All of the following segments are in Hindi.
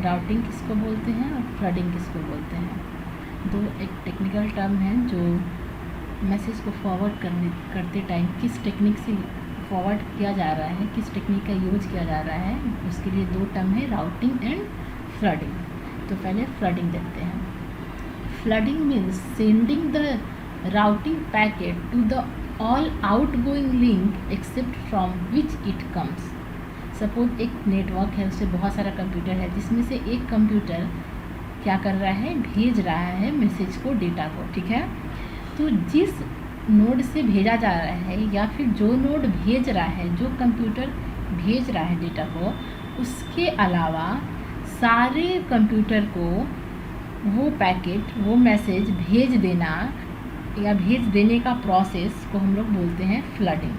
राउटिंग किसको बोलते हैं और फ्लडिंग किसको बोलते हैं। दो एक टेक्निकल टर्म है जो मैसेज को फॉरवर्ड करते टाइम किस टेक्निक से फॉरवर्ड किया जा रहा है, किस टेक्निक का यूज किया जा रहा है, उसके लिए दो टर्म है, राउटिंग एंड फ्लडिंग। तो पहले फ्लडिंग देखते हैं। Flooding means sending the routing packet to the all outgoing link except from which it comes. Suppose एक नेटवर्क है, उससे बहुत सारा कंप्यूटर है, जिसमें से एक कंप्यूटर क्या कर रहा है, भेज रहा है मैसेज को, डेटा को, ठीक है। तो जिस नोड से भेजा जा रहा है या फिर जो नोड भेज रहा है, जो कंप्यूटर भेज रहा है डेटा को, उसके अलावा सारे कंप्यूटर को वो पैकेट, वो मैसेज भेज देना या भेज देने का प्रोसेस को हम लोग बोलते हैं flooding.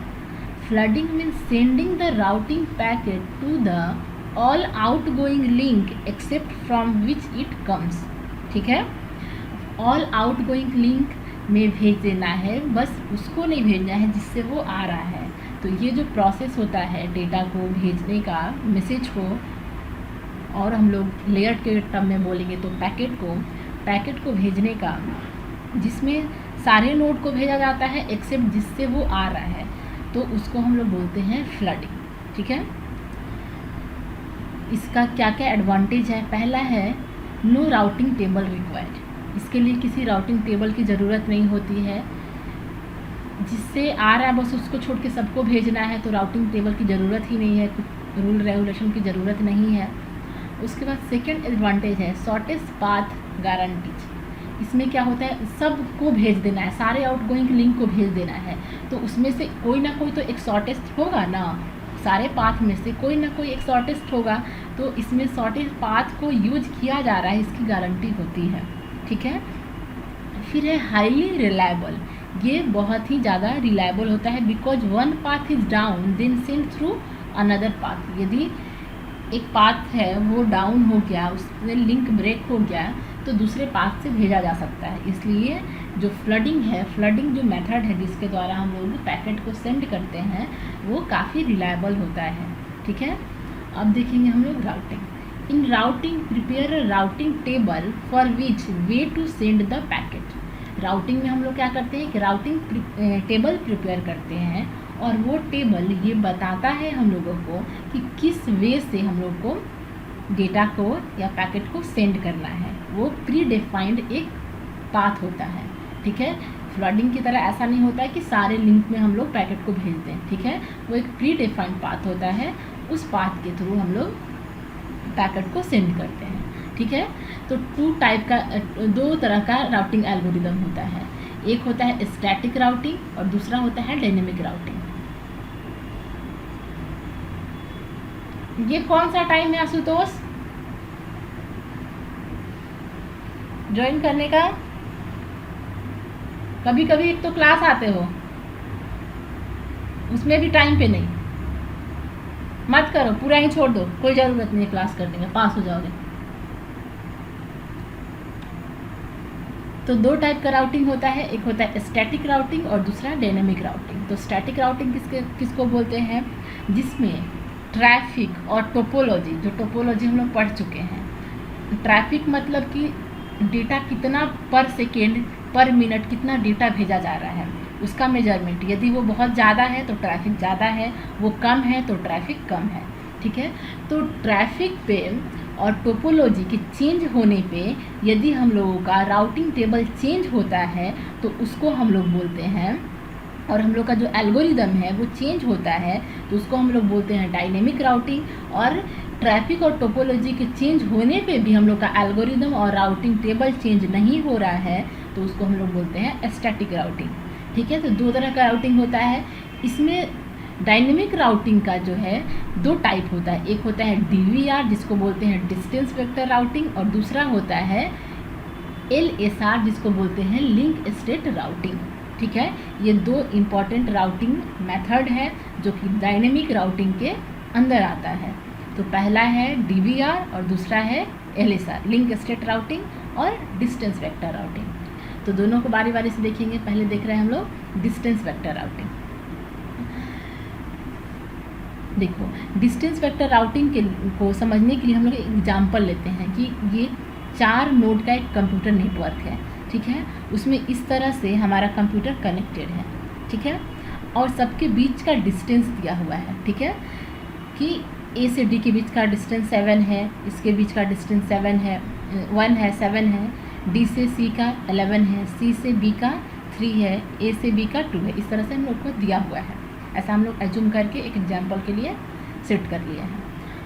Flooding means sending the routing packet to the all outgoing link except from which it comes, ठीक है। ऑल आउटगोइंग लिंक में भेज देना है, बस उसको नहीं भेजना है जिससे वो आ रहा है। तो ये जो प्रोसेस होता है डेटा को भेजने का, मैसेज को, और हम लोग लेयर के टर्म में बोलेंगे तो पैकेट को भेजने का, जिसमें सारे नोड को भेजा जाता है एक्सेप्ट जिससे वो आ रहा है, तो उसको हम लोग बोलते हैं फ्लडिंग, ठीक है। इसका क्या क्या एडवांटेज है। पहला है नो राउटिंग टेबल रिक्वायर्ड। इसके लिए किसी राउटिंग टेबल की ज़रूरत नहीं होती है, जिससे आ रहा है बस उसको छोड़ के सबको भेजना है, तो राउटिंग टेबल की ज़रूरत ही नहीं है, कुछ रूल रेगुलेशन की ज़रूरत नहीं है। उसके बाद सेकेंड एडवांटेज है शॉर्टेस्ट पाथ गारंटीज। इसमें क्या होता है, सबको भेज देना है, सारे आउटगोइंग लिंक को भेज देना है, तो उसमें से कोई ना कोई तो एक शॉर्टेस्ट होगा ना, सारे पाथ में से कोई ना कोई एक शॉर्टेस्ट होगा, तो इसमें शॉर्टेस्ट पाथ को यूज किया जा रहा है, इसकी गारंटी होती है, ठीक है। फिर है हाईली रिलायबल। ये बहुत ही ज़्यादा रिलायबल होता है, because one path is down then send through another path. यदि एक पाथ है वो डाउन हो गया, उसमें लिंक ब्रेक हो गया, तो दूसरे पाथ से भेजा जा सकता है। इसलिए जो फ्लडिंग है, फ्लडिंग जो मेथड है जिसके द्वारा हम लोग पैकेट को सेंड करते हैं, वो काफ़ी रिलायबल होता है, ठीक है। अब देखेंगे हम लोग routing. In routing prepare a routing table for which way to send the packet. Routing में हम लोग क्या करते हैं कि राउटिंग टेबल प्रिपेयर करते हैं, और वो टेबल ये बताता है हम लोगों को कि किस वे से हम लोग को डेटा को या पैकेट को सेंड करना है। वो प्री डिफाइंड एक पाथ होता है, ठीक है। फ्लडिंग की तरह ऐसा नहीं होता है कि सारे लिंक में हम लोग पैकेट को भेज दें, ठीक है। वो एक प्री डिफाइंड पाथ होता है, उस पाथ के थ्रू हम लोग पैकेट को सेंड करते हैं, ठीक है। तो दो तरह का राउटिंग एल्गोरिदम होता है। एक होता है स्टैटिक राउटिंग और दूसरा होता है डायनेमिक राउटिंग। ये कौन सा टाइम है आशुतोष ज्वाइन करने का? कभी कभी एक तो क्लास आते हो, उसमें भी टाइम पे नहीं। मत करो, पूरा ही छोड़ दो, कोई ज़रूरत नहीं है क्लास करने का, पास हो जाओगे। तो दो टाइप का राउटिंग होता है, एक होता है स्टैटिक राउटिंग और दूसरा डायनेमिक राउटिंग। तो स्टैटिक राउटिंग किसको बोलते हैं? जिसमें ट्रैफिक और टोपोलॉजी, जो टोपोलॉजी हम लोग पढ़ चुके हैं। ट्रैफिक मतलब कि डेटा कितना पर सेकेंड पर मिनट कितना डेटा भेजा जा रहा है, उसका मेजरमेंट। यदि वो बहुत ज़्यादा है तो ट्रैफिक ज़्यादा है, वो कम है तो ट्रैफिक कम है, ठीक है। तो ट्रैफिक पे और टोपोलॉजी के चेंज होने पे यदि हम लोगों का राउटिंग टेबल चेंज होता है तो उसको हम लोग बोलते हैं, और हम लोग का जो एल्गोरिदम है वो चेंज होता है तो उसको हम लोग बोलते हैं डायनेमिक राउटिंग। और ट्रैफिक और टोपोलॉजी के चेंज होने पे भी हम लोग का एल्गोरिदम और राउटिंग टेबल चेंज नहीं हो रहा है तो उसको हम लोग बोलते हैं स्टैटिक राउटिंग, ठीक है। तो दो तरह का राउटिंग होता है। इसमें डायनेमिक राउटिंग का जो है दो टाइप होता है, एक होता है DVR जिसको बोलते हैं डिस्टेंस वेक्टर राउटिंग, और दूसरा होता है LSR जिसको बोलते हैं लिंक स्टेट राउटिंग, ठीक है। ये दो इम्पॉर्टेंट राउटिंग मेथड है जो कि डायनेमिक राउटिंग के अंदर आता है। तो पहला है DVR और दूसरा है LSR लिंक स्टेट राउटिंग और डिस्टेंस वेक्टर राउटिंग। तो दोनों को बारी बारी से देखेंगे। पहले देख रहे हैं हम लोग डिस्टेंस वेक्टर राउटिंग। देखो डिस्टेंस वेक्टर राउटिंग के को समझने के लिए हम लोग एक एग्जाम्पल लेते हैं कि ये 4 नोड का एक कंप्यूटर नेटवर्क है, ठीक है। उसमें इस तरह से हमारा कंप्यूटर कनेक्टेड है, ठीक है, और सबके बीच का डिस्टेंस दिया हुआ है, ठीक है, कि ए से डी के बीच का डिस्टेंस 7 है, इसके बीच का डिस्टेंस 7 है, 1 है, 7 है, डी से सी का 11 है, सी से बी का 3 है, ए से बी का 2 है। इस तरह से हम लोग को दिया हुआ है। ऐसा हम लोग एज्यूम करके एक एग्जाम्पल के लिए सेट कर लिया है।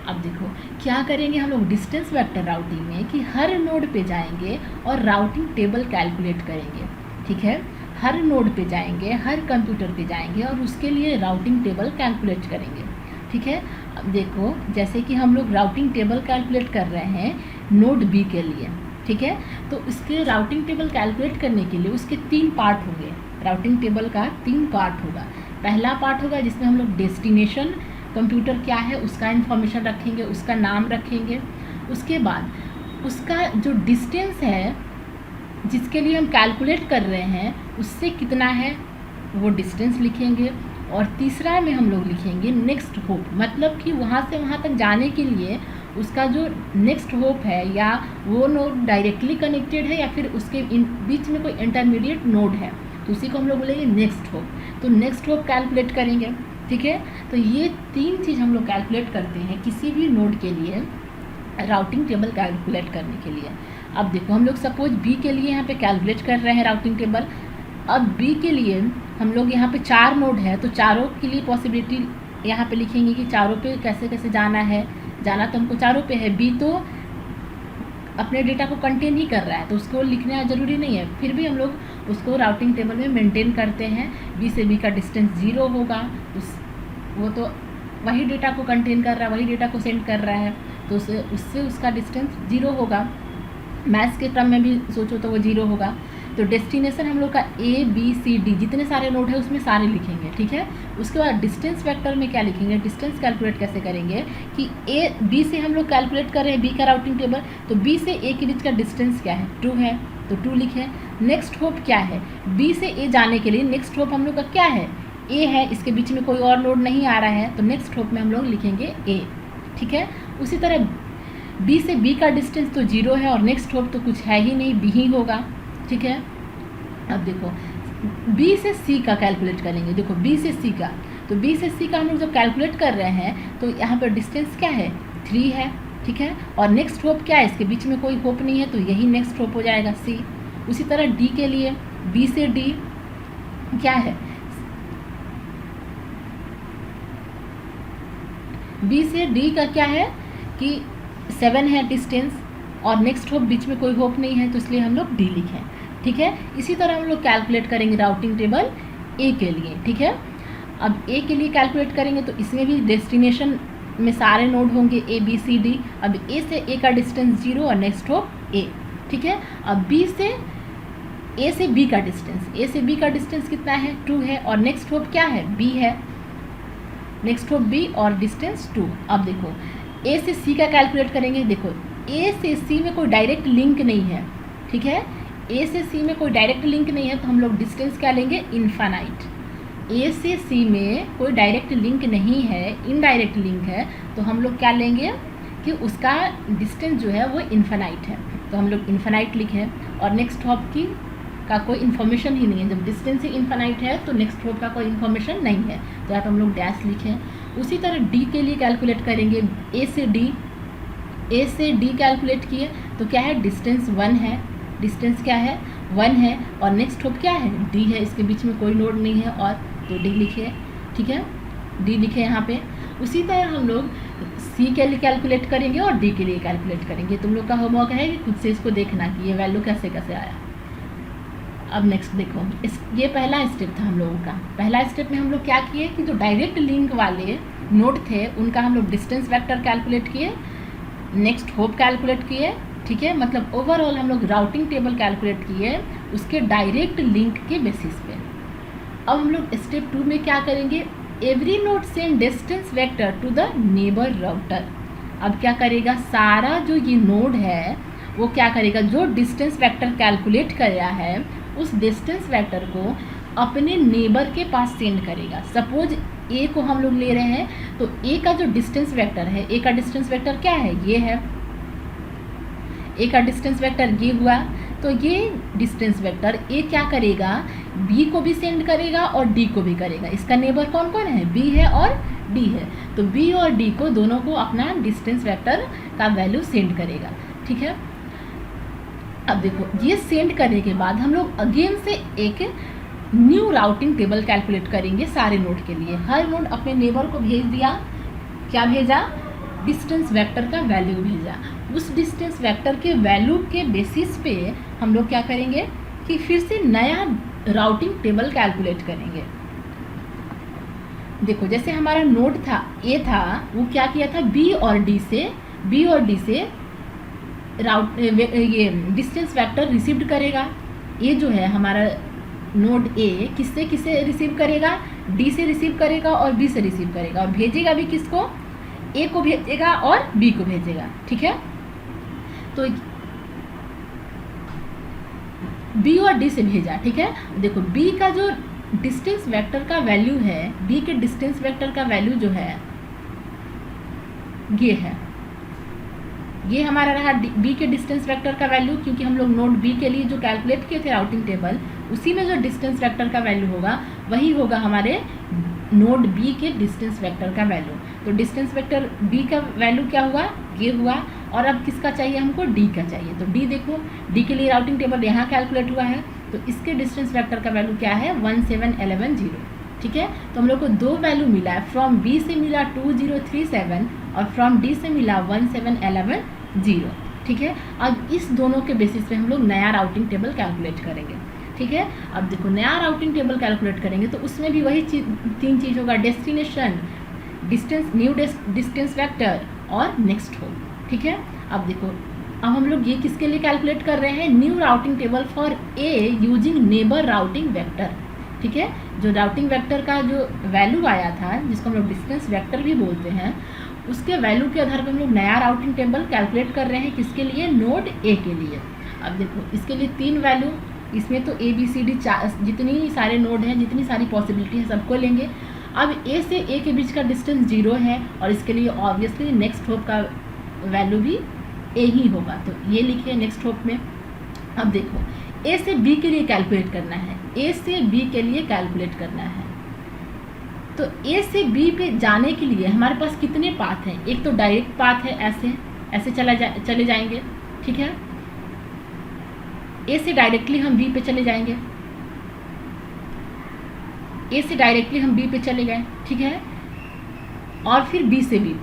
अब देखो क्या करेंगे हम लोग डिस्टेंस वेक्टर राउटिंग में कि हर नोड पे जाएंगे और राउटिंग टेबल कैलकुलेट करेंगे, ठीक है। हर नोड पे जाएंगे, हर कंप्यूटर पे जाएंगे और उसके लिए राउटिंग टेबल कैलकुलेट करेंगे, ठीक है। अब देखो जैसे कि हम लोग राउटिंग टेबल कैलकुलेट कर रहे हैं नोड बी के लिए, ठीक है, तो इसके राउटिंग टेबल कैलकुलेट करने के लिए उसके 3 पार्ट होंगे। राउटिंग टेबल का 3 पार्ट होगा। पहला पार्ट होगा जिसमें हम लोग डेस्टिनेशन कंप्यूटर क्या है उसका इन्फॉर्मेशन रखेंगे, उसका नाम रखेंगे। उसके बाद उसका जो डिस्टेंस है जिसके लिए हम कैलकुलेट कर रहे हैं उससे कितना है वो डिस्टेंस लिखेंगे। और तीसरा में हम लोग लिखेंगे नेक्स्ट होप, मतलब कि वहाँ से वहाँ तक जाने के लिए उसका जो नेक्स्ट होप है या वो नोड डायरेक्टली कनेक्टेड है या फिर उसके बीच में कोई इंटरमीडिएट नोड है, तो उसी को हम लोग बोलेंगे नेक्स्ट होप। तो नेक्स्ट होप कैलकुलेट करेंगे, ठीक है। तो ये 3 चीज़ हम लोग कैलकुलेट करते हैं किसी भी नोड के लिए राउटिंग टेबल कैलकुलेट करने के लिए। अब देखो हम लोग सपोज बी के लिए यहाँ पे कैलकुलेट कर रहे हैं राउटिंग टेबल। अब बी के लिए हम लोग यहाँ पे 4 नोड है तो चारों के लिए पॉसिबिलिटी यहाँ पे लिखेंगे कि चारों पे कैसे कैसे जाना है। जाना तो हमको चारों पे है, बी तो अपने डेटा को कंटेन ही कर रहा है तो उसको लिखना ज़रूरी नहीं है, फिर भी हम लोग उसको राउटिंग टेबल में मेंटेन करते हैं। बी से बी का डिस्टेंस 0 होगा, वो तो वही डेटा को कंटेन कर रहा है, वही डेटा को सेंड कर रहा है, तो उससे उसका डिस्टेंस 0 होगा। मैथ्स के क्रम में भी सोचो तो वो 0 होगा। तो डेस्टिनेशन हम लोग का ए बी सी डी जितने सारे नोड है उसमें सारे लिखेंगे, ठीक है। उसके बाद डिस्टेंस वेक्टर में क्या लिखेंगे, डिस्टेंस कैलकुलेट कैसे करेंगे कि ए बी से हम लोग कैलकुलेट कर रहे हैं बी का राउटिंग टेबल, तो बी से ए के बीच का डिस्टेंस क्या है 2 है तो 2 लिखें। नेक्स्ट होप क्या है, बी से ए जाने के लिए नेक्स्ट होप हम लोग का क्या है ए है, इसके बीच में कोई और नोड नहीं आ रहा है तो नेक्स्ट होप में हम लोग लिखेंगे ए, ठीक है। उसी तरह बी से बी का डिस्टेंस तो 0 है और नेक्स्ट होप तो कुछ है ही नहीं, बी ही होगा, ठीक है। अब देखो बी से सी का कैलकुलेट करेंगे। देखो बी से सी का, तो बी से सी का हम लोग जब कैलकुलेट कर रहे हैं तो यहाँ पर डिस्टेंस क्या है 3 है, ठीक है। और नेक्स्ट होप क्या है, इसके बीच में कोई होप नहीं है तो यही नेक्स्ट होप हो जाएगा सी। उसी तरह डी के लिए बी से डी क्या है, बी से डी का क्या है कि 7 है डिस्टेंस और नेक्स्ट होप बीच में कोई होप नहीं है तो इसलिए हम लोग डी लिखें, ठीक है। इसी तरह हम लोग कैलकुलेट करेंगे राउटिंग टेबल ए के लिए, ठीक है। अब ए के लिए कैलकुलेट करेंगे तो इसमें भी डेस्टिनेशन में सारे नोड होंगे ए बी सी डी। अब ए से ए का डिस्टेंस 0 और नेक्स्ट होप ए, ठीक है। अब बी से ए से बी का डिस्टेंस, ए से बी का डिस्टेंस कितना है 2 है और नेक्स्ट होप क्या है बी है, नेक्स्ट होप बी और डिस्टेंस 2। अब देखो ए से सी का कैलकुलेट करेंगे। देखो ए से सी में कोई डायरेक्ट लिंक नहीं है, ठीक है। ए से सी में कोई डायरेक्ट लिंक नहीं है तो हम लोग डिस्टेंस क्या लेंगे इनफाइनाइट। ए से सी में कोई डायरेक्ट लिंक नहीं है, इनडायरेक्ट लिंक है, तो हम लोग क्या लेंगे कि उसका डिस्टेंस जो है वो इनफाइनाइट है तो हम लोग इनफाइनाइट लिखें। और नेक्स्ट होप की का कोई इन्फॉर्मेशन ही नहीं है, जब डिस्टेंस ही इनफाइनाइट है तो नेक्स्ट होप का कोई इन्फॉर्मेशन नहीं है तो यहाँ पर हम लोग डैश लिखें। उसी तरह डी के लिए कैलकुलेट करेंगे। ए से डी कैलकुलेट किए तो क्या है डिस्टेंस 1 है, डिस्टेंस क्या है 1 है और नेक्स्ट होप क्या है डी है, इसके बीच में कोई नोड नहीं है और तो डी लिखे, ठीक है, डी लिखे यहाँ पे। उसी तरह हम लोग सी के लिए कैलकुलेट करेंगे और डी के लिए कैलकुलेट करेंगे। तुम लोग का होमवर्क है कि खुद से इसको देखना कि ये वैल्यू कैसे कैसे आया। अब नेक्स्ट देखो ये पहला स्टेप था हम लोगों का। पहला स्टेप में हम लोग क्या किए कि जो डायरेक्ट लिंक वाले नोड थे उनका हम लोग डिस्टेंस वेक्टर कैलकुलेट किए, नेक्स्ट होप कैलकुलेट किए, ठीक है। मतलब ओवरऑल हम लोग राउटिंग टेबल कैलकुलेट किए उसके डायरेक्ट लिंक के बेसिस पे। अब हम लोग स्टेप 2 में क्या करेंगे, every node send distance vector to the neighbour router. अब क्या करेगा, सारा जो ये नोड है वो क्या करेगा, जो डिस्टेंस वेक्टर कैलकुलेट कर रहा है उस डिस्टेंस वेक्टर को अपने नेबर के पास सेंड करेगा। सपोज ए को हम लोग ले रहे हैं, तो ए का जो डिस्टेंस वेक्टर है, ए का डिस्टेंस वेक्टर क्या है, ये है। ए का डिस्टेंस वेक्टर ये हुआ, तो ये डिस्टेंस वेक्टर ए क्या करेगा, बी को भी सेंड करेगा और डी को भी करेगा। इसका नेबर कौन कौन है, बी है और डी है, तो बी और डी को दोनों को अपना डिस्टेंस वेक्टर का वैल्यू सेंड करेगा, ठीक है। अब देखो ये सेंड करने के बाद हम लोग अगेन से एक न्यू राउटिंग टेबल कैलकुलेट करेंगे सारे नोड के लिए। हर नोड अपने नेबर को भेज दिया, क्या भेजा, डिस्टेंस वेक्टर का वैल्यू भेजा। उस डिस्टेंस वेक्टर के वैल्यू के बेसिस पे हम लोग क्या करेंगे कि फिर से नया राउटिंग टेबल कैलकुलेट करेंगे। देखो जैसे हमारा नोड था ए था, वो क्या किया था, बी और डी से ये डिस्टेंस वेक्टर रिसीव्ड करेगा। ये जो है हमारा नोड ए किससे किससे रिसीव करेगा, डी से रिसीव करेगा और बी से रिसीव करेगा, और भेजेगा भी किसको, ए को भेजेगा और बी को भेजेगा, ठीक है। तो बी और डी से भेजा, ठीक है। देखो बी का जो डिस्टेंस वेक्टर का वैल्यू है, बी के डिस्टेंस वेक्टर का वैल्यू जो है ये है, ये हमारा रहा बी के डिस्टेंस वेक्टर का वैल्यू, क्योंकि हम लोग नोड बी के लिए जो कैलकुलेट किए थे राउटिंग टेबल, उसी में जो डिस्टेंस वेक्टर का वैल्यू होगा वही होगा हमारे नोड बी के डिस्टेंस वेक्टर का वैल्यू। तो डिस्टेंस वेक्टर बी का वैल्यू क्या हुआ, ये हुआ, और अब किसका चाहिए हमको, डी का चाहिए। तो डी देखो, डी के लिए राउटिंग टेबल यहाँ कैलकुलेट हुआ है, तो इसके डिस्टेंस वेक्टर का वैल्यू क्या है, 17110, ठीक है। तो हम लोग को दो वैल्यू मिला है, फ्रॉम बी से मिला 2037 और फ्रॉम डी से मिला 17110, ठीक है। अब इस दोनों के बेसिस पे हम लोग नया राउटिंग टेबल कैलकुलेट करेंगे, ठीक है। अब देखो नया राउटिंग टेबल कैलकुलेट करेंगे तो उसमें भी वही तीन चीज़ होगा, destination, distance, new distance vector और नेक्स्ट होप, ठीक है। अब देखो अब हम लोग ये किसके लिए कैलकुलेट कर रहे हैं, new routing table for a using neighbour routing vector, ठीक है। जो राउटिंग वेक्टर का जो वैल्यू आया था, जिसको हम लोग डिस्टेंस वेक्टर भी बोलते हैं, उसके वैल्यू के आधार पर हम लोग नया राउटिंग टेबल कैलकुलेट कर रहे हैं, किसके लिए, नोड ए के लिए। अब देखो इसके लिए तीन वैल्यू, इसमें तो ए बी सी डी जितनी सारे नोड हैं, जितनी सारी पॉसिबिलिटी है, सबको लेंगे। अब ए से ए के बीच का डिस्टेंस 0 है, और इसके लिए ऑब्वियसली नेक्स्ट होप का वैल्यू भी ए ही होगा, तो ये लिखिए नेक्स्ट होप में। अब देखो ए से बी के लिए कैलकुलेट करना है, ए से बी के लिए कैलकुलेट करना है, तो ए से बी पे जाने के लिए हमारे पास कितने पाथ हैं, एक तो डायरेक्ट पाथ है, ऐसे चले जाएंगे, ठीक है। ए से डायरेक्टली हम बी पे चले जाएंगे, ए से डायरेक्टली हम बी पे चले गए, ठीक है। और फिर बी से बी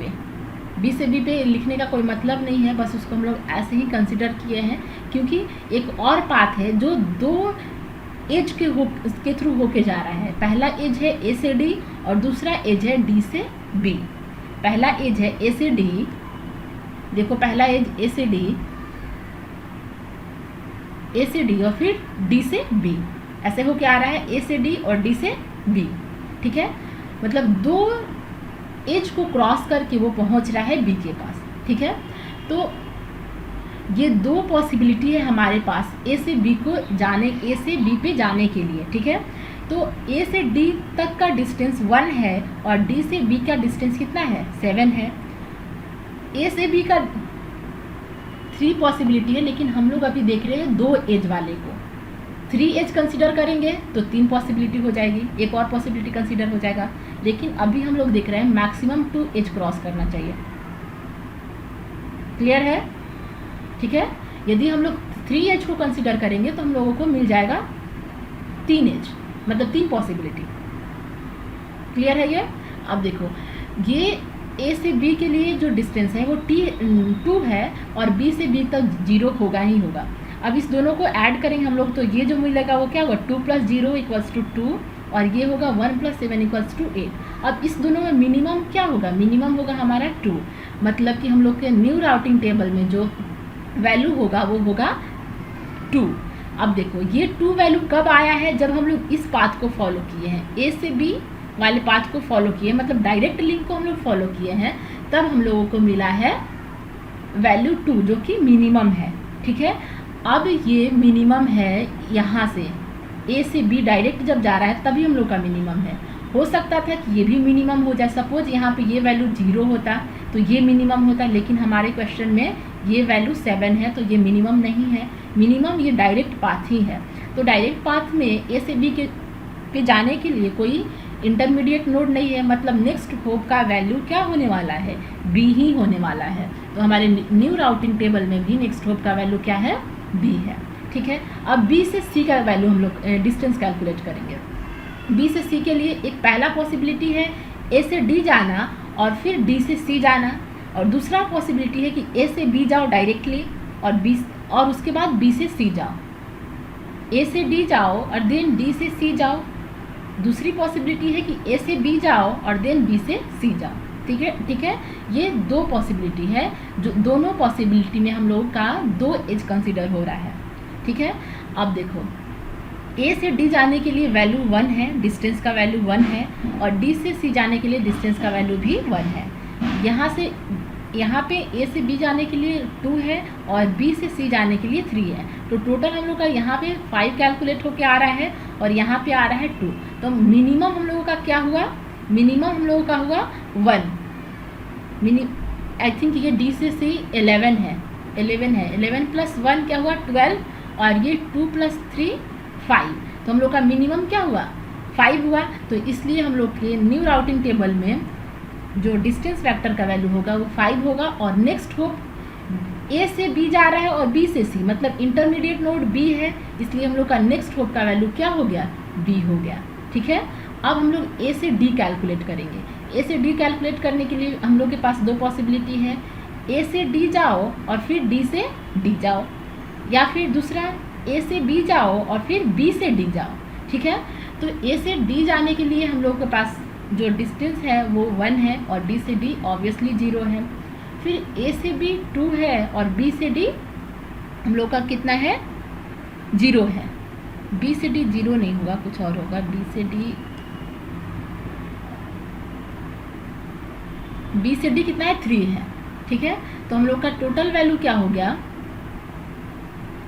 पे लिखने का कोई मतलब नहीं है, बस उसको हम लोग ऐसे ही कंसिडर किए हैं, क्योंकि एक और पाथ है जो दो एज के थ्रू होके जा रहा है। पहला एज है ए से डी और दूसरा एज है डी से बी। पहला एज है ए से डी, देखो पहला एज ए से डी और फिर डी से बी, ऐसे होके आ रहा है, ए से डी और डी से बी, ठीक है। मतलब दो एज को क्रॉस करके वो पहुंच रहा है बी के पास, ठीक है। तो ये दो पॉसिबिलिटी है हमारे पास ए से बी पे जाने के लिए, ठीक है। तो ए से डी तक का डिस्टेंस 1 है और डी से बी का डिस्टेंस कितना है, 7 है। ए से बी का 3 पॉसिबिलिटी है, लेकिन हम लोग अभी देख रहे हैं 2 एज वाले को। 3 एज कंसीडर करेंगे तो 3 पॉसिबिलिटी हो जाएगी, एक और पॉसिबिलिटी कंसीडर हो जाएगा, लेकिन अभी हम लोग देख रहे हैं मैक्सिमम 2 एज क्रॉस करना चाहिए। क्लियर है, ठीक है। यदि हम लोग 3 एज को कंसीडर करेंगे तो हम लोगों को मिल जाएगा 3 एज, मतलब 3 पॉसिबिलिटी। क्लियर है ये। अब देखो ये ए से बी के लिए जो डिस्टेंस है वो 2 है और बी से बी तक 0 होगा ही होगा। अब इस दोनों को ऐड करेंगे हम लोग, तो ये जो मिलेगा वो क्या होगा, 2 + 0 = 2 और ये होगा 1 + 7 = 8। अब इस दोनों में मिनिमम क्या होगा, मिनिमम होगा हमारा 2, मतलब कि हम लोग के न्यू राउटिंग टेबल में जो वैल्यू होगा वो होगा 2। अब देखो ये 2 वैल्यू कब आया है, जब हम लोग इस पाथ को फॉलो किए हैं, ए से बी वाले पाथ को फॉलो किए, मतलब डायरेक्ट लिंक को हम लोग फॉलो किए हैं, तब हम लोगों को मिला है वैल्यू 2 जो कि मिनिमम है, ठीक है। अब ये मिनिमम है यहाँ से ए से बी डायरेक्ट जब जा रहा है तभी हम लोग का मिनिमम है, हो सकता था कि ये भी मिनिमम हो जाए। सपोज यहाँ पे ये वैल्यू 0 होता तो ये मिनिमम होता, लेकिन हमारे क्वेश्चन में ये वैल्यू 7 है तो ये मिनिमम नहीं है। मिनिमम ये डायरेक्ट पाथ ही है। तो डायरेक्ट पाथ में ए से बी पे जाने के लिए कोई इंटरमीडिएट नोड नहीं है, मतलब नेक्स्ट होप का वैल्यू क्या होने वाला है, बी ही होने वाला है। तो हमारे न्यू राउटिंग टेबल में भी नेक्स्ट होप का वैल्यू क्या है, बी है। ठीक है, अब बी से सी का वैल्यू हम लोग डिस्टेंस कैलकुलेट करेंगे। बी से सी के लिए एक पहला पॉसिबिलिटी है ए से डी जाना और फिर डी से सी जाना, और दूसरा पॉसिबिलिटी है कि ए से बी जाओ डायरेक्टली और उसके बाद बी से सी जाओ। ए से डी जाओ और देन डी से सी जाओ। दूसरी पॉसिबिलिटी है कि ए से बी जाओ और देन बी से सी जाओ। ठीक है, ये दो पॉसिबिलिटी है, जो दोनों पॉसिबिलिटी में हम लोगों का 2 एज कंसीडर हो रहा है। ठीक है, अब देखो ए से डी जाने के लिए वैल्यू 1 है, डिस्टेंस का वैल्यू 1 है, और डी से सी जाने के लिए डिस्टेंस का वैल्यू भी 1 है। यहाँ पे ए से बी जाने के लिए 2 है और बी से सी जाने के लिए 3 है। तो टोटल हम लोग का यहाँ पे 5 कैलकुलेट होके आ रहा है और यहाँ पे आ रहा है 2। तो मिनिमम हम लोगों का क्या हुआ, मिनिमम हम लोगों का हुआ 1। आई थिंक ये डी से सी 11 है, 11 प्लस 1 क्या हुआ 12, और ये 2 प्लस 3 5। तो हम लोग का मिनिमम क्या हुआ 5 हुआ। तो इसलिए हम लोग के न्यू राउटिंग टेबल में जो डिस्टेंस वेक्टर का वैल्यू होगा वो 5 होगा। और नेक्स्ट होप ए से बी जा रहा है और बी से सी, मतलब इंटरमीडिएट नोड बी है, इसलिए हम लोग का नेक्स्ट होप का वैल्यू क्या हो गया, बी हो गया। ठीक है, अब हम लोग ए से डी कैलकुलेट करेंगे। ए से डी कैलकुलेट करने के लिए हम लोग के पास 2 पॉसिबिलिटी है, ए से डी जाओ और फिर डी से डी जाओ, या फिर दूसरा ए से बी जाओ और फिर बी से डी जाओ। ठीक है, तो ए से डी जाने के लिए हम लोग के पास जो डिस्टेंस है वो 1 है और डी से डी ऑब्वियसली 0 है। फिर ए से बी 2 है और बी से डी हम लोग का कितना है, 0 है। बी से डी 0 नहीं होगा, कुछ और होगा। बी से डी कितना है, 3 है। ठीक है, तो हम लोग का टोटल वैल्यू क्या हो गया,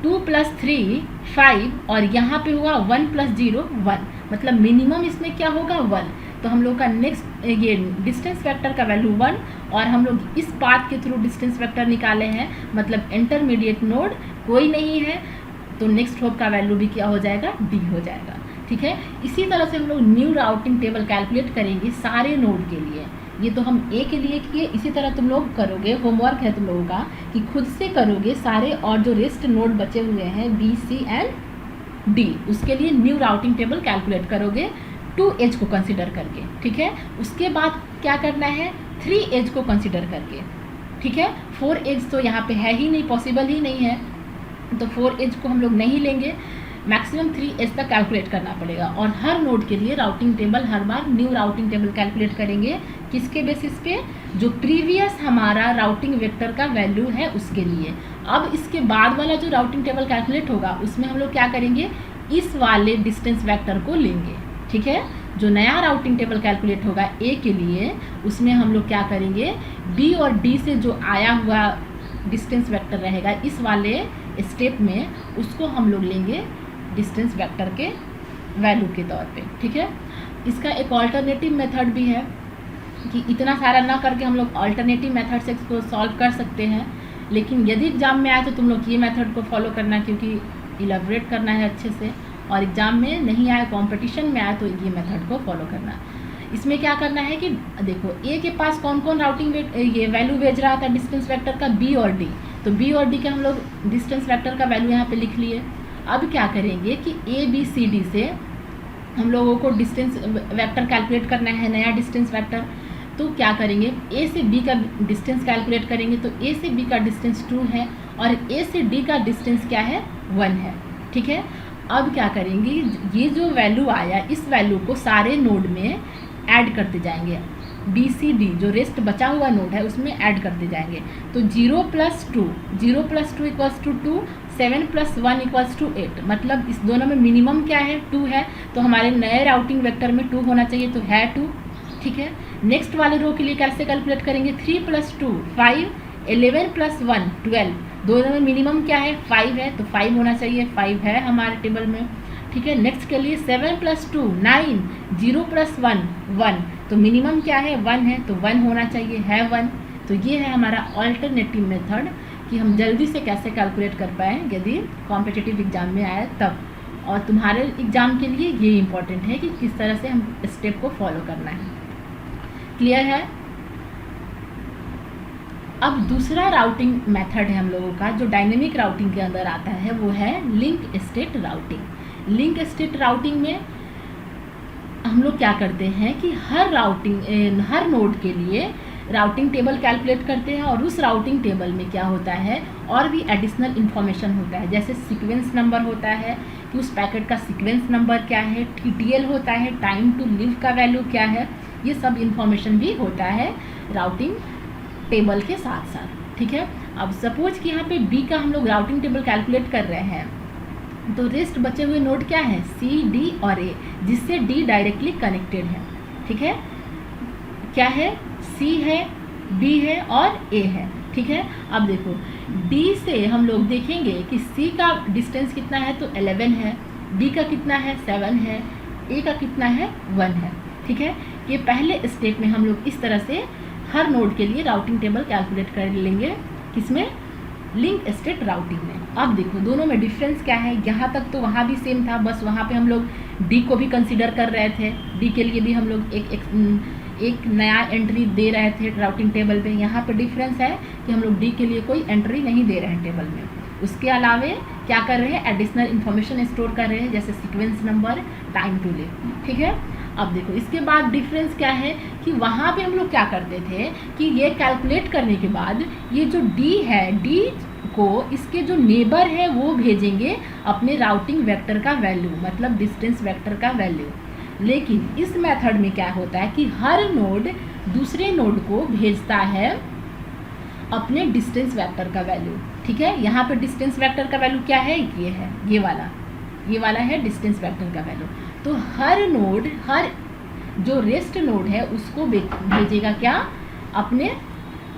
2 प्लस 3 5, और यहाँ पे हुआ 1 प्लस 0 1, मतलब मिनिमम इसमें क्या होगा 1। तो हम लोग का नेक्स्ट ये डिस्टेंस वेक्टर का वैल्यू 1, और हम लोग इस पाथ के थ्रू डिस्टेंस वेक्टर निकाले हैं, मतलब इंटरमीडिएट नोड कोई नहीं है, तो नेक्स्ट होप का वैल्यू भी क्या हो जाएगा, डी हो जाएगा। ठीक है, इसी तरह से हम लोग न्यू राउटिंग टेबल कैलकुलेट करेंगे सारे नोड के लिए। ये तो हम ए के लिए किए, इसी तरह तुम लोग करोगे, होमवर्क है तुम लोगों का कि खुद से करोगे सारे, और जो रेस्ट नोड बचे हुए हैं बी सी एंड डी, उसके लिए न्यू राउटिंग टेबल कैलकुलेट करोगे 2 एज को कंसिडर करके। ठीक है, उसके बाद क्या करना है, 3 एज को कंसिडर करके। ठीक है, 4 एज तो यहाँ पे है ही नहीं, पॉसिबल ही नहीं है, तो 4 एज को हम लोग नहीं लेंगे, मैक्सिमम 3 एज तक कैलकुलेट करना पड़ेगा। और हर नोड के लिए राउटिंग टेबल हर बार न्यू राउटिंग टेबल कैलकुलेट करेंगे, किसके बेसिस पे, जो प्रीवियस हमारा राउटिंग वेक्टर का वैल्यू है उसके लिए। अब इसके बाद वाला जो राउटिंग टेबल कैलकुलेट होगा उसमें हम लोग क्या करेंगे, इस वाले डिस्टेंस वेक्टर को लेंगे। ठीक है, जो नया राउटिंग टेबल कैलकुलेट होगा ए के लिए, उसमें हम लोग क्या करेंगे, बी और डी से जो आया हुआ डिस्टेंस वेक्टर रहेगा इस वाले स्टेप में, उसको हम लोग लेंगे डिस्टेंस वेक्टर के वैल्यू के तौर पे। ठीक है, इसका एक ऑल्टरनेटिव मेथड भी है कि इतना सारा ना करके हम लोग ऑल्टरनेटिव मेथड से इसको सॉल्व कर सकते हैं, लेकिन यदि एग्जाम में आए तो तुम लोग ये मेथड को फॉलो करना, क्योंकि इलेबोरेट करना है अच्छे से, और एग्जाम में नहीं आए, कंपटीशन में आए तो ये मेथड को फॉलो करना। इसमें क्या करना है कि देखो ए के पास कौन कौन राउटिंग ये वैल्यू भेज रहा था डिस्टेंस वेक्टर का, बी और डी। तो बी और डी का हम लोग डिस्टेंस वेक्टर का वैल्यू यहाँ पे लिख लिए। अब क्या करेंगे कि ए बी सी डी से हम लोगों को डिस्टेंस वेक्टर कैलकुलेट करना है, नया डिस्टेंस वेक्टर। तो क्या करेंगे, ए से बी का डिस्टेंस कैलकुलेट करेंगे। तो ए से बी का डिस्टेंस 2 है और ए से डी का डिस्टेंस क्या है, 1 है। ठीक है, अब क्या करेंगे, ये जो वैल्यू आया इस वैल्यू को सारे नोड में ऐड करते जाएंगे, बी सी डी जो रेस्ट बचा हुआ नोड है उसमें ऐड करते जाएंगे। तो 0 + 2 = 2, 7 + 1 = 8, मतलब इस दोनों में मिनिमम क्या है, 2 है। तो हमारे नए राउटिंग वेक्टर में 2 होना चाहिए, तो है 2। ठीक है, नेक्स्ट वाले रो के लिए कैसे कैलकुलेट करेंगे, 3 + 2 5, 11 + 1 12, दोनों में मिनिमम क्या है, 5 है, तो 5 होना चाहिए, 5 है हमारे टेबल में। ठीक है। नेक्स्ट के लिए 7 + 2 9, 0 + 1 1, तो मिनिमम क्या है 1 है, तो 1 होना चाहिए, है 1। तो ये है हमारा ऑल्टरनेटिव मेथड कि हम जल्दी से कैसे कैलकुलेट कर पाएँ यदि कॉम्पिटिटिव एग्जाम में आए तब। और तुम्हारे एग्ज़ाम के लिए ये इम्पॉर्टेंट है कि किस तरह से हम स्टेप को फॉलो करना है। क्लियर है। अब दूसरा राउटिंग मेथड है हम लोगों का जो डायनेमिक राउटिंग के अंदर आता है, वो है link state routing. Link state routing में हम लोग क्या करते हैं कि हर नोड के लिए राउटिंग टेबल कैलकुलेट करते हैं, और उस राउटिंग टेबल में क्या होता है और भी एडिशनल इन्फॉर्मेशन होता है, जैसे सीक्वेंस नंबर होता है कि उस पैकेट का सीक्वेंस नंबर क्या है, TTL होता है, टाइम टू लीव का वैल्यू क्या है, ये सब इन्फॉर्मेशन भी होता है राउटिंग टेबल के साथ साथ। ठीक है। अब सपोज कि यहाँ पे B का हम लोग राउटिंग टेबल कैलकुलेट कर रहे हैं, तो रेस्ट बचे हुए नोड क्या है C, D और A, जिससे D डायरेक्टली कनेक्टेड है। ठीक है। क्या है, C है, B है और A है। ठीक है। अब देखो D से हम लोग देखेंगे कि C का डिस्टेंस कितना है, तो 11 है, B का कितना है 7 है, A का कितना है 1 है। ठीक है। ये पहले स्टेप में हम लोग इस तरह से हर नोड के लिए राउटिंग टेबल कैलकुलेट कर लेंगे, किसमें, लिंक स्टेट राउटिंग में। अब देखो दोनों में डिफरेंस क्या है, यहाँ तक तो वहाँ भी सेम था, बस वहाँ पे हम लोग D को भी कंसीडर कर रहे थे, D के लिए भी हम लोग एक नया एंट्री दे रहे थे राउटिंग टेबल पे। यहाँ पे डिफरेंस है कि हम लोग D के लिए कोई एंट्री नहीं दे रहे हैं टेबल में, उसके अलावे क्या कर रहे हैं, एडिशनल इन्फॉर्मेशन स्टोर कर रहे हैं, जैसे sequence number, time to live. ठीक है। अब देखो इसके बाद डिफरेंस क्या है कि वहाँ पे हम लोग क्या करते थे कि ये कैलकुलेट करने के बाद ये जो D है, D को इसके जो नेबर है वो भेजेंगे अपने राउटिंग वेक्टर का वैल्यू, मतलब डिस्टेंस वेक्टर का वैल्यू। लेकिन इस मेथड में क्या होता है कि हर नोड दूसरे नोड को भेजता है अपने डिस्टेंस वेक्टर का वैल्यू। ठीक है। यहाँ पे डिस्टेंस वेक्टर का वैल्यू क्या है, ये है, ये वाला है डिस्टेंस वेक्टर का वैल्यू। तो हर नोड, हर जो रेस्ट नोड है उसको भेजेगा क्या, अपने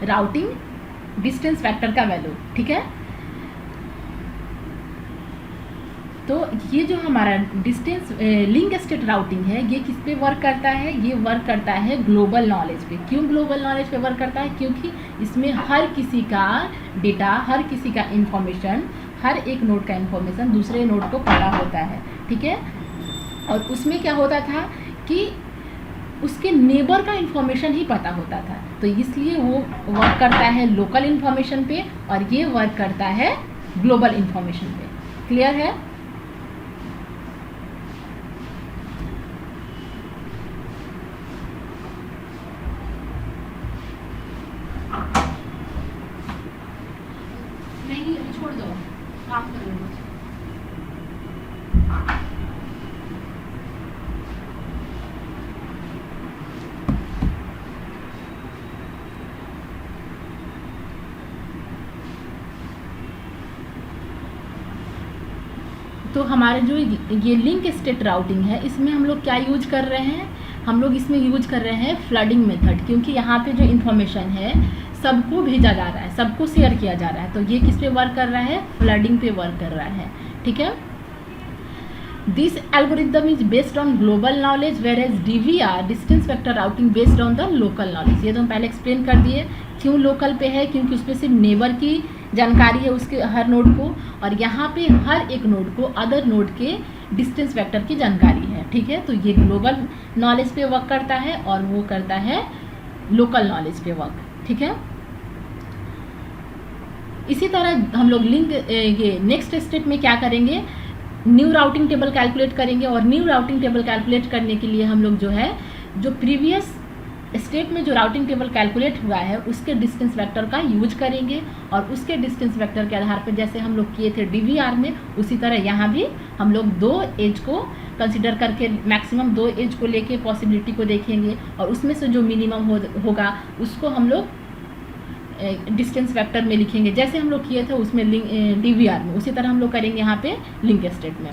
राउटिंग डिस्टेंस वेक्टर का वैल्यू। ठीक है। तो ये जो हमारा डिस्टेंस लिंक स्टेट राउटिंग है, ये किस पे वर्क करता है, ये वर्क करता है ग्लोबल नॉलेज पे। क्यों ग्लोबल नॉलेज पे वर्क करता है, क्योंकि इसमें हर किसी का डेटा, हर किसी का इन्फॉर्मेशन, हर एक नोड का इन्फॉर्मेशन दूसरे नोड को पता होता है। ठीक है। और उसमें क्या होता था कि उसके नेबर का इन्फॉर्मेशन ही पता होता था, तो इसलिए वो वर्क करता है लोकल इन्फॉर्मेशन पे और ये वर्क करता है ग्लोबल इन्फॉर्मेशन पे। क्लियर है। नहीं छोड़ दो, काम करो। तो हमारे जो ये लिंक स्टेट राउटिंग है, इसमें हम लोग क्या यूज कर रहे हैं, हम लोग इसमें यूज कर रहे हैं फ्लडिंग मेथड, क्योंकि यहाँ पे जो इन्फॉर्मेशन है सबको भेजा जा रहा है, सबको शेयर किया जा रहा है, तो ये किस पे वर्क कर रहा है, फ्लडिंग पे वर्क कर रहा है। ठीक है। This algorithm is based on global knowledge whereas DVR distance vector routing based on the local knowledge. ये तो हम पहले एक्सप्लेन कर दिए क्यों लोकल पे है, क्योंकि उसमें सिर्फ नेबर की जानकारी है उसके हर नोड को, और यहाँ पे हर एक नोड को अदर नोड के डिस्टेंस वेक्टर की जानकारी है। ठीक है। तो ये ग्लोबल नॉलेज पे वर्क करता है और वो करता है लोकल नॉलेज पे वर्क। ठीक है। इसी तरह हम लोग लिंक ये नेक्स्ट स्टेप में क्या करेंगे, न्यू राउटिंग टेबल कैलकुलेट करेंगे, और न्यू राउटिंग टेबल कैलकुलेट करने के लिए हम लोग जो है जो प्रीवियस स्टेप में जो राउटिंग टेबल कैलकुलेट हुआ है उसके डिस्टेंस वेक्टर का यूज करेंगे, और उसके डिस्टेंस वेक्टर के आधार पर जैसे हम लोग किए थे DVR में, उसी तरह यहाँ भी हम लोग 2 एज को कंसिडर करके मैक्सिमम 2 एज को लेके पॉसिबिलिटी को देखेंगे, और उसमें से जो मिनिमम होगा उसको हम लोग डिस्टेंस वेक्टर में लिखेंगे, जैसे हम लोग किए थे उसमें DVR में, उसी तरह हम लोग करेंगे यहाँ पे लिंक स्टेट में।